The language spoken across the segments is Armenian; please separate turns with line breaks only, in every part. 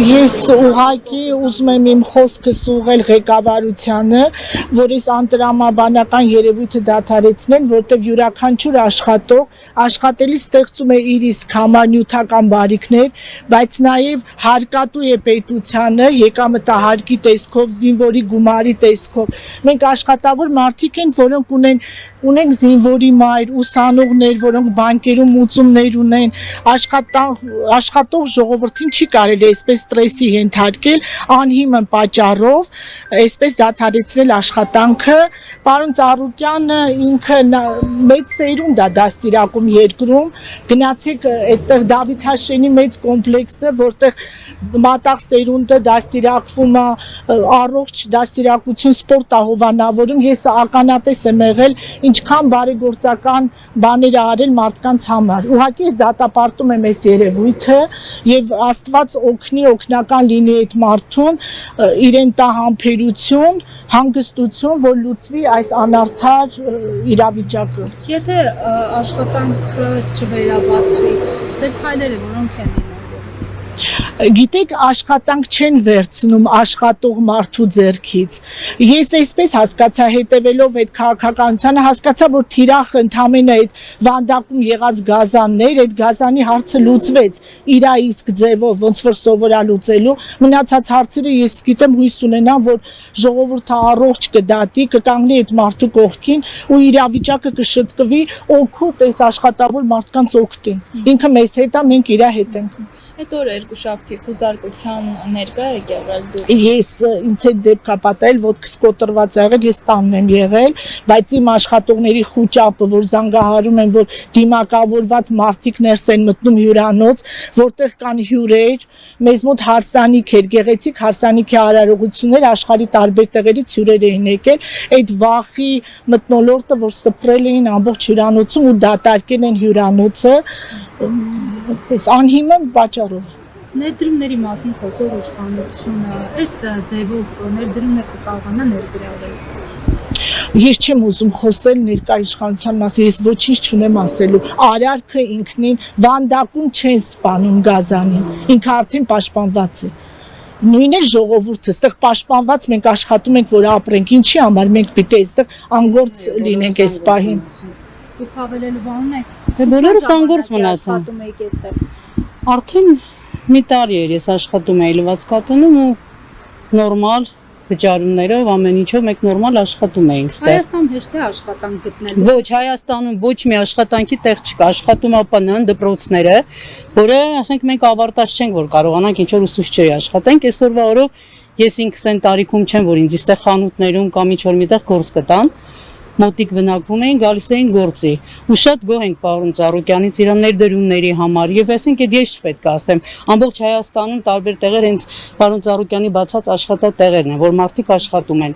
Ես ուղղակի ուզում եմ իմ խոսքս ուղղել ղեկավարությանը, որ այս անտրամաբանական երևույթը դադարեցնեն, որտեղ յուրաքանչյուր աշխատելի ստեղծում է իր իսկ համանյութական բարիքներ, բայց նաև հարկատու է պետությանը եկամտահարկի տեսքով, զինվորի գումարի տեսքով։ Մենք աշխատավոր մարդիկ ենք, որոնք ունենք զինվորի մայր, ուսանողներ, որոնք բանկերում ուծումներ ունեն, աշխատող ժողովրդին չի կարելի այսպես ստրեսի ենթարկել անհիմն պատճառով, այսպես դադարեցնել աշխատանքը։ Պարոն Ծառուկյանը ինքը մեծ սերունդ է դաստիարակում երկրում, գնացեք այդտեղ Դավիթ Հաշենի մեծ կոմպլեքսը, որտեղ մատաղ սերունդը դաստիարակվում է, առողջ դաստիարակություն սպորտ է հովանավորում, ես ականատես եմ եղել ինչքան բարեգործական բաներ արել մարդկանց համար։ Ուղղակի ես դատապարտում եմ այս երևույթը եւ Աստված օգնի, օգնական լինի այդ մարդուն, իրեն տա համբերություն, հանգստություն, որ լուծվի այս անարդար իրավիճակը։
Եթե աշխատանքը չվերաբացվի, ձեր քայլերը որոնք են լինելու։
Գիտեք, աշխատանք չեն վերցնում աշխատող մարդու ձեռքից։ Ես այսպես հասկացա, հետևելով այդ քաղաքականությանը, հասկացա, որ թիրախը ընդամենը այդ Վանդակում եղած գազաններ, այդ գազանի հարցը լուծվեց իր իսկ ձևով, ոնց որ սովորա լուծելու։ Մնացած հարցերը ես գիտեմ, հույս ունենամ, որ ժողովուրդը առողջ կդատի, կկանգնի այդ մարդու կողքին ու իրավիճակը կշտկվի, օգուտ այս աշխատավոր մարդկանց օգտին։ Ինքը մեզ հետ է, մենք իր հետ ենք։
Այդ օրը երկուշաբթի խուզարկության ներկա եք եղել դուք։
Ես ինձ հետ դեպք է պատահել, ոտքս կոտրված եղել, ես տանն եմ եղել, բայց իմ աշխատողների խուճապը, որ զանգահարում են, որ դիմակավորված մարդիկ ներս են մտնում հյուրանոց, որտեղ կան հյուրեր, մեզ մոտ հարսանիք էր, գեղեցիկ հարսանիքի արարողություններ, աշխարհի տարբեր տեղերից հյուրեր էին եկել, այդ վախի մթնոլորտը, որ սփռել էին ամբողջ հյուրանոցում ու դատարկել են հյուրանոցը, անհիմն պատճառով։
Ներդրումների մասին խոսող իշխանությունը այս ձևով ներդրումներ կկարողանա ներգրավել։
Ես չեմ ուզում խոսել ներկա իշխանության մասին, ես ոչինչ չունեմ ասելու։ Արարքը ինքնին Վանդակում չեն սպանում գազանին, ինքը արդեն պաշտպանված է։ Նույն էլ ժողովուրդը, այստեղ պաշտպանված մենք աշխատում ենք, որ ապրենք, ինչի համար մենք պիտի այստեղ անգործ լինենք այս պահին։
Դուք հավելելու բան ունեք։
Դե բոլորս անգործ մնացան։
Աշխատում եք այստեղ։
Արդեն մի տարի էր ես աշխատում էի լվացքատունում ու նորմալ վճարումներով ամեն ինչով մենք նորմալ աշխատում էինք ստեղ։
Հայաստան հեշտ է աշխատանք գտնել։
Ոչ, Հայաստանում ոչ մի աշխատանքի տեղ չկա, աշխատում ԱՊՆ դպրոցները, որը, ասենք, մենք ավարտած չենք, որ կարողանանք ինչ որ ուսուցչի աշխատենք, այսօրվա օրով ես ինքս այն տարիքում չեմ, որ ինձ այստեղ խանութներում կամ ինչ որ միտեղ գործ կտան։ Մոտիկ բնակվում էին, գալիս էին գործի։ Ու շատ գոհ ենք պարոն Ծառուկյանից իր ներդրումների համար եւ ասենք այդ ես չպետք է ասեմ, ամբողջ Հայաստանում տարբեր տեղեր հենց պարոն Ծառուկյանի բացած աշխատատեղերն են, որ մարդիկ աշխատում են։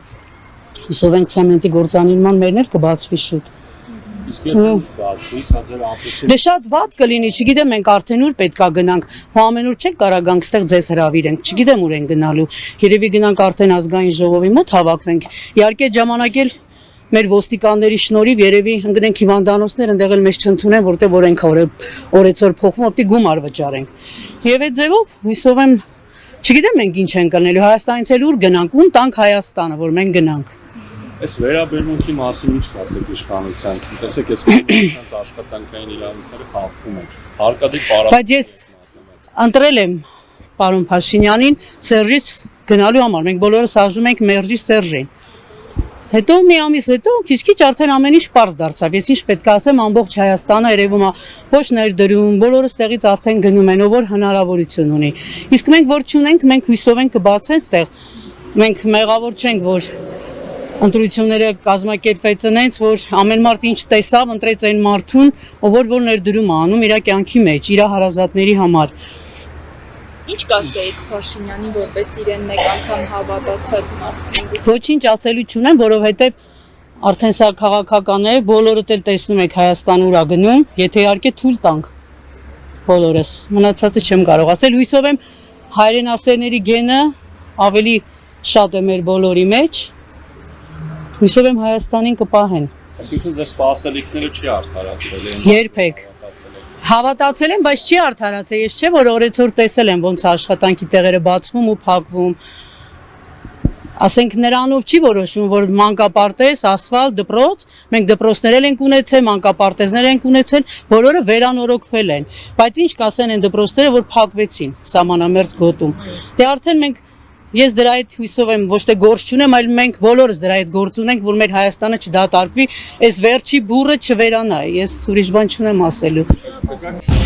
Հուսով ենք ցեմենտի գործանիրման մերներ կբացվի շուտ։
Իսկ եթե բացվի, սա ձեր ամբողջ
Դե շատ վատ կլինի, չգիտեմ մենք արդեն ուր պետքա գնանք։ Հո ամենուր չենք կարող գանք ստեղ ձեզ հրավիրենք, չգիտեմ ուր են գնալու։ Երևի գնանք արդեն ազգային ժողովի մոտ հավաքվենք։ Իհարկե ժամանակ էլ մեր ոստիկանների շնորհիվ երևի ընկնենք հիվանդանոցներ, ընդեղ էլ մեզ չընդունեն, որտեղ որ ենք օրեցօր փոխվում, ապտի գումար վճարենք։ Եվ այդ ձևով հույսով եմ, չգիտեմ մենք ինչ ենք կնելու, Հայաստանից էլ ուր գնանք, ում տանք Հայաստանը, որ մենք գնանք։
Այս վերաբերմունքի մասին ինչ ասեք իշխանության։ Տեսեք, այս կանանց աշխատանքային իրավունքները խախտվում են։ Հարկադիր պարապ։
Բայց ես ընտրել եմ պարոն Փաշինյանին Սերժից գնալու համար։ Մենք բոլորս արժում ենք Մերժի Սերժին։ Հետո մի ամիս հետո քիչ-քիչ արդեն ամեն ինչ պարզ դարձավ։ Ես ինչ պետք է ասեմ, ամբողջ Հայաստանը երևում է ոչ ներդրում, բոլորս տեղից արդեն գնում են, ով որ հնարավորություն ունի։ Իսկ մենք որ չունենք, մենք հույսով ենք կբացեն ստեղ։ Մենք մեղավոր չենք, որ ընտրությունները կազմակերպվեց այնց, որ ամեն մարդ ինչ տեսավ, ընտրեց այն մարդուն, ով որ ներդրում է անում իր կյանքի մեջ, իր հարազատների համար։
Ինչ կասեիք Փաշինյանին, որպես իրեն մեկ անգամ հավատացած մարդ։
Ոչինչ ասելու չունեմ, որովհետև արդեն սա քաղաքական է, բոլորդ էլ տեսնում եք Հայաստան ուր է գնում, եթե իհարկե թույլ տանք բոլորս։ Մնացածը չեմ կարող ասել, հույսով եմ հայրենասերների գենը ավելի շատ է մեր բոլորի մեջ։ Հույսով եմ Հայաստանին կպահեն։
Այսինքն ձեր սպասելիքները չի արդարացրել են։
Երբեք։ Հավատացել եմ, բայց չի արդարացել։ Ես չէ որ օրեցօր տեսել եմ ոնց աշխատանքի տեղերը բացվում ու փակվում։ Ասենք նրանով չի որոշվում, որ մանկապարտեզ, ասֆալտ, դպրոց, մենք դպրոցներ ենք ունեցել, մանկապարտեզներ ենք ունեցել, բոլորը վերանորոգվել են, բայց ինչ կասեն են դպրոցները, որ փակվեցին սահմանամերձ գոտում։ Դե արդեն մենք ես դրա այդ հույսով եմ ոչ թե գործ չունեմ, այլ մենք բոլորս դրա այդ գործ ունենք, որ մեր Հայաստանը չդատարկվի, այս վերջի բուրը չվերանա, ես ուրիշ բան չունեմ ասելու։